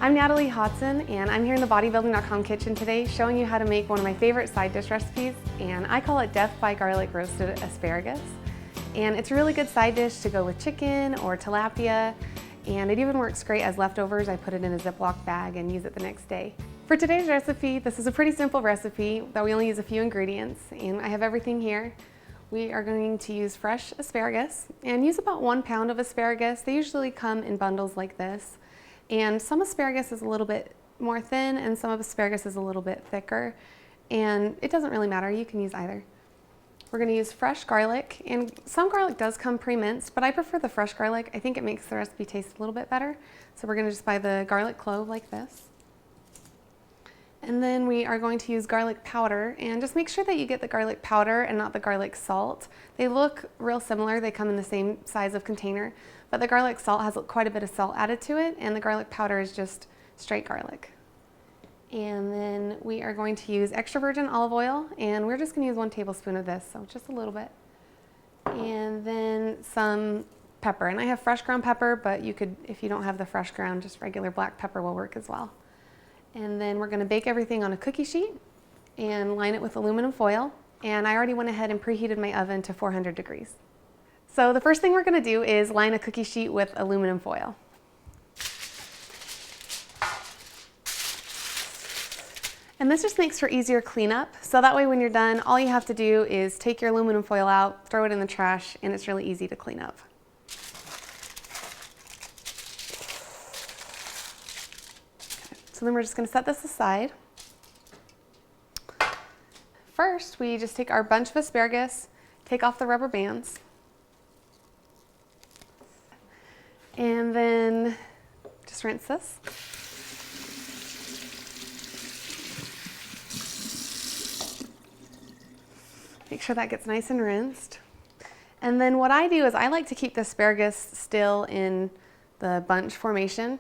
I'm Natalie Hodson, and I'm here in the bodybuilding.com kitchen today showing you how to make one of my favorite side dish recipes, and I call it Death by Garlic Roasted Asparagus. And it's a really good side dish to go with chicken or tilapia, and it even works great as leftovers. I put it in a Ziploc bag and use it the next day. For today's recipe, this is a pretty simple recipe that we only use a few ingredients, and I have everything here. We are going to use fresh asparagus and use about 1 pound of asparagus. They usually come in bundles like this. And some asparagus is a little bit more thin and some of asparagus is a little bit thicker. And it doesn't really matter, you can use either. We're gonna use fresh garlic, and some garlic does come pre-minced, but I prefer the fresh garlic. I think it makes the recipe taste a little bit better. So we're gonna just buy the garlic clove like this. And then we are going to use garlic powder, and just make sure that you get the garlic powder and not the garlic salt. They look real similar, they come in the same size of container, but the garlic salt has quite a bit of salt added to it, and the garlic powder is just straight garlic. And then we are going to use extra virgin olive oil, and we're just gonna use 1 tablespoon of this, so just a little bit. And then some pepper, and I have fresh ground pepper, but you could, if you don't have the fresh ground, just regular black pepper will work as well. And then we're gonna bake everything on a cookie sheet and line it with aluminum foil. And I already went ahead and preheated my oven to 400 degrees. So the first thing we're gonna do is line a cookie sheet with aluminum foil. And this just makes for easier cleanup. So that way when you're done, all you have to do is take your aluminum foil out, throw it in the trash, and it's really easy to clean up. So then we're just going to set this aside. First, we just take our bunch of asparagus, take off the rubber bands, and then just rinse this. Make sure that gets nice and rinsed. And then what I do is I like to keep the asparagus still in the bunch formation.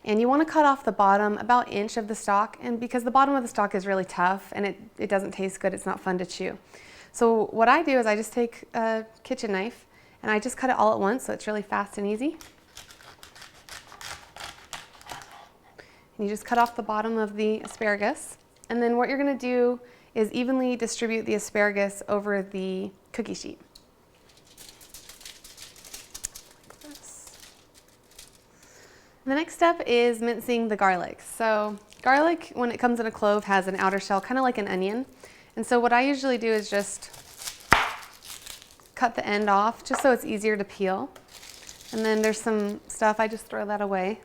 And you want to cut off the bottom about 1 inch of the stalk, and because the bottom of the stalk is really tough and it doesn't taste good, it's not fun to chew. So what I do is I just take a kitchen knife and I just cut it all at once, so it's really fast and easy. And you just cut off the bottom of the asparagus, and then what you're going to do is evenly distribute the asparagus over the cookie sheet. The next step is mincing the garlic. So garlic, when it comes in a clove, has an outer shell, kind of like an onion. And so what I usually do is just cut the end off, just so it's easier to peel. And then there's some stuff, I just throw that away.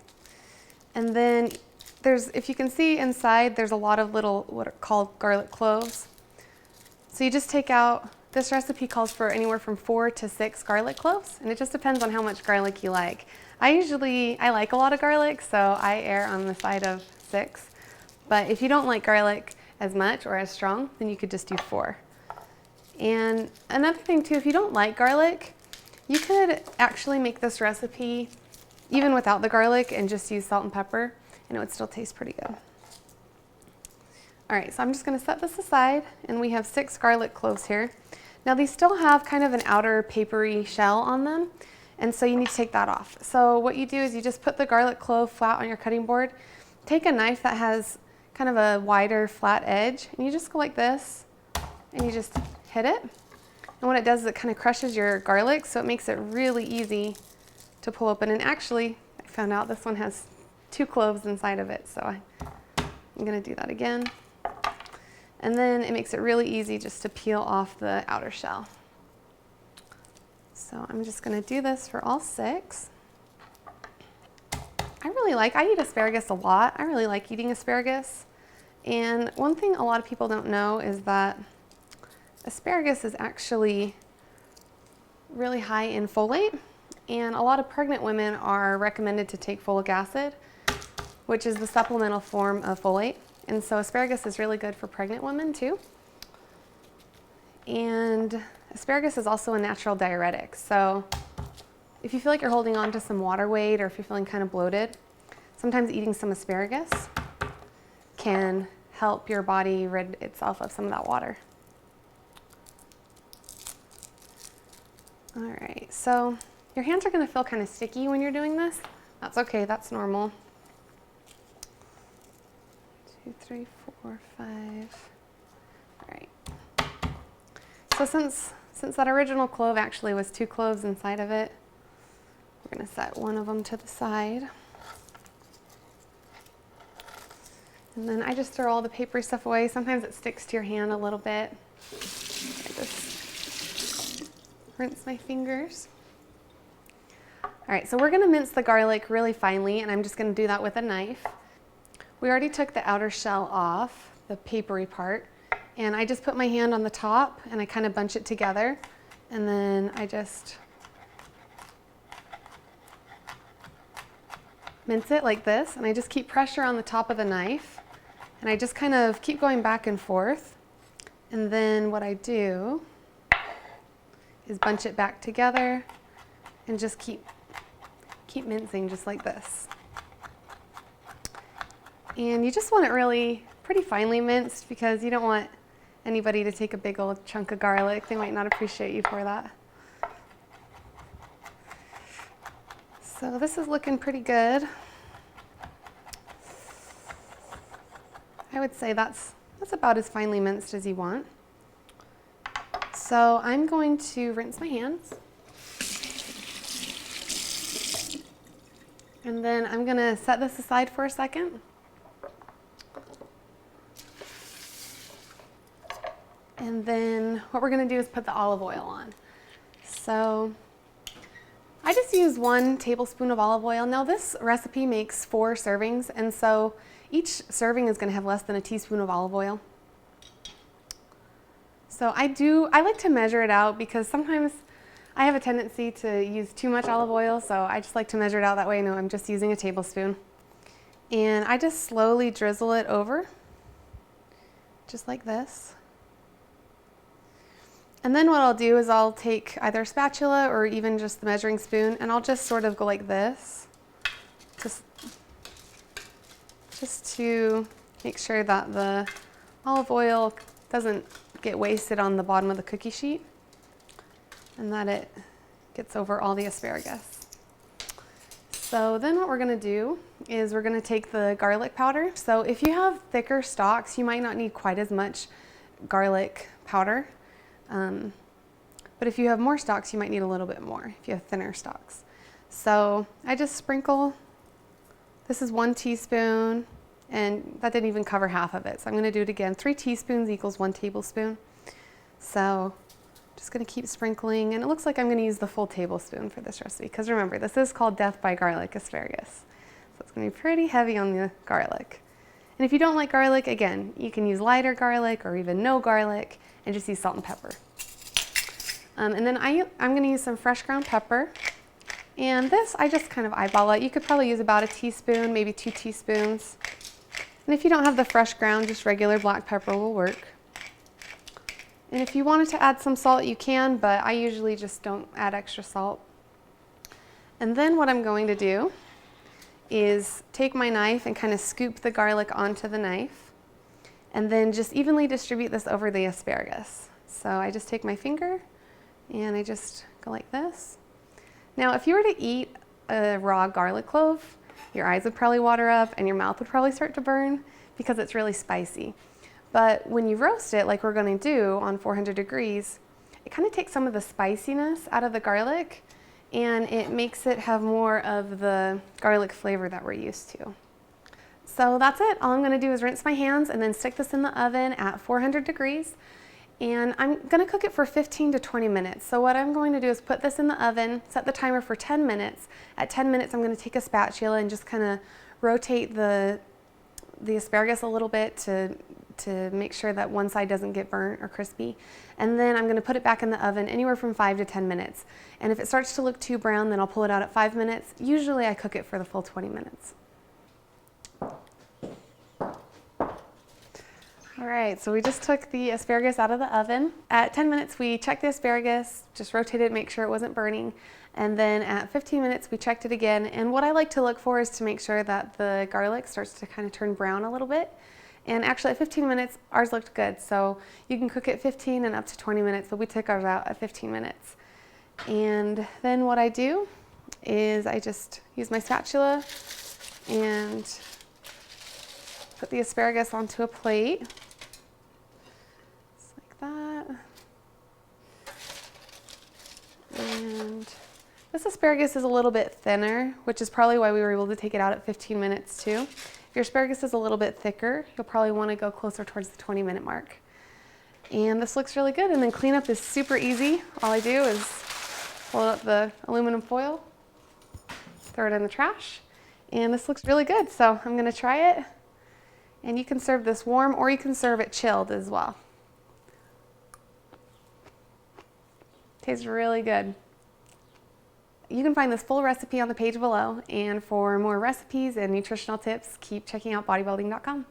And then there's, if you can see inside, there's a lot of little, what are called garlic cloves. So you just take out, this recipe calls for anywhere from 4 to 6 garlic cloves, and it just depends on how much garlic you like. I like a lot of garlic, so I err on the side of 6. But if you don't like garlic as much or as strong, then you could just do 4. And another thing too, if you don't like garlic, you could actually make this recipe even without the garlic and just use salt and pepper, and it would still taste pretty good. All right, so I'm just gonna set this aside, and we have 6 garlic cloves here. Now these still have kind of an outer papery shell on them, and so you need to take that off. So what you do is you just put the garlic clove flat on your cutting board, take a knife that has kind of a wider flat edge, and you just go like this, and you just hit it. And what it does is it kind of crushes your garlic, so it makes it really easy to pull open. And actually, I found out this one has 2 cloves inside of it, so I'm gonna do that again. And then it makes it really easy just to peel off the outer shell. So I'm just gonna do this for all 6. I eat asparagus a lot. I really like eating asparagus. And one thing a lot of people don't know is that asparagus is actually really high in folate. And a lot of pregnant women are recommended to take folic acid, which is the supplemental form of folate. And so asparagus is really good for pregnant women too. And asparagus is also a natural diuretic. So if you feel like you're holding on to some water weight, or if you're feeling kind of bloated, sometimes eating some asparagus can help your body rid itself of some of that water. All right, so your hands are gonna feel kind of sticky when you're doing this. That's okay, that's normal. 2, 3, 4, 5. All right. So since that original clove actually was 2 cloves inside of it, we're going to set one of them to the side. And then I just throw all the papery stuff away. Sometimes it sticks to your hand a little bit. I just rinse my fingers. All right, so we're going to mince the garlic really finely, and I'm just going to do that with a knife. We already took the outer shell off, the papery part, and I just put my hand on the top and I kind of bunch it together, and then I just mince it like this, and I just keep pressure on the top of the knife, and I just kind of keep going back and forth. And then what I do is bunch it back together and just keep mincing just like this. And you just want it really pretty finely minced because you don't want anybody to take a big old chunk of garlic. They might not appreciate you for that. So this is looking pretty good. I would say that's about as finely minced as you want. So I'm going to rinse my hands. And then I'm going to set this aside for a second. And then what we're going to do is put the olive oil on. So I just use 1 tablespoon of olive oil. Now this recipe makes 4 servings, and so each serving is going to have less than a teaspoon of olive oil. So I like to measure it out because sometimes I have a tendency to use too much olive oil, so I just like to measure it out that way. I know I'm just using a tablespoon. And I just slowly drizzle it over, just like this. And then what I'll do is I'll take either a spatula or even just the measuring spoon, and I'll just sort of go like this, just to make sure that the olive oil doesn't get wasted on the bottom of the cookie sheet and that it gets over all the asparagus. So then what we're going to do is we're going to take the garlic powder. So if you have thicker stalks, you might not need quite as much garlic powder. But if you have more stalks, you might need a little bit more if you have thinner stalks. So I just sprinkle, this is 1 teaspoon, and that didn't even cover half of it. So I'm going to do it again. 3 teaspoons equals 1 tablespoon. So just going to keep sprinkling, and it looks like I'm going to use the full tablespoon for this recipe because remember, this is called death by garlic asparagus. So it's going to be pretty heavy on the garlic. And if you don't like garlic, again, you can use lighter garlic or even no garlic and just use salt and pepper. And then I'm going to use some fresh ground pepper. And this, I just kind of eyeball it. You could probably use about a teaspoon, maybe 2 teaspoons. And if you don't have the fresh ground, just regular black pepper will work. And if you wanted to add some salt, you can, but I usually just don't add extra salt. And then what I'm going to do is take my knife and kind of scoop the garlic onto the knife and then just evenly distribute this over the asparagus. So I just take my finger and I just go like this. Now if you were to eat a raw garlic clove, your eyes would probably water up and your mouth would probably start to burn because it's really spicy. But when you roast it like we're going to do on 400 degrees, it kind of takes some of the spiciness out of the garlic and it makes it have more of the garlic flavor that we're used to. So that's it. All I'm going to do is rinse my hands and then stick this in the oven at 400 degrees. And I'm going to cook it for 15 to 20 minutes. So what I'm going to do is put this in the oven, set the timer for 10 minutes. At 10 minutes, I'm going to take a spatula and just kind of rotate the asparagus a little bit to make sure that one side doesn't get burnt or crispy. And then I'm going to put it back in the oven anywhere from 5 to 10 minutes. And if it starts to look too brown, then I'll pull it out at 5 minutes. Usually I cook it for the full 20 minutes. All right, so we just took the asparagus out of the oven. At 10 minutes, we checked the asparagus, just rotated, make sure it wasn't burning. And then at 15 minutes, we checked it again. And what I like to look for is to make sure that the garlic starts to kind of turn brown a little bit. And actually at 15 minutes, ours looked good. So you can cook it 15 and up to 20 minutes, but we took ours out at 15 minutes. And then what I do is I just use my spatula and Put the asparagus onto a plate, just like that. And this asparagus is a little bit thinner, which is probably why we were able to take it out at 15 minutes too. If your asparagus is a little bit thicker, you'll probably want to go closer towards the 20-minute mark. And this looks really good. And then cleanup is super easy. All I do is fold up the aluminum foil, throw it in the trash, and this looks really good. So I'm going to try it. And you can serve this warm or you can serve it chilled as well. Tastes really good. You can find this full recipe on the page below, and for more recipes and nutritional tips, keep checking out bodybuilding.com.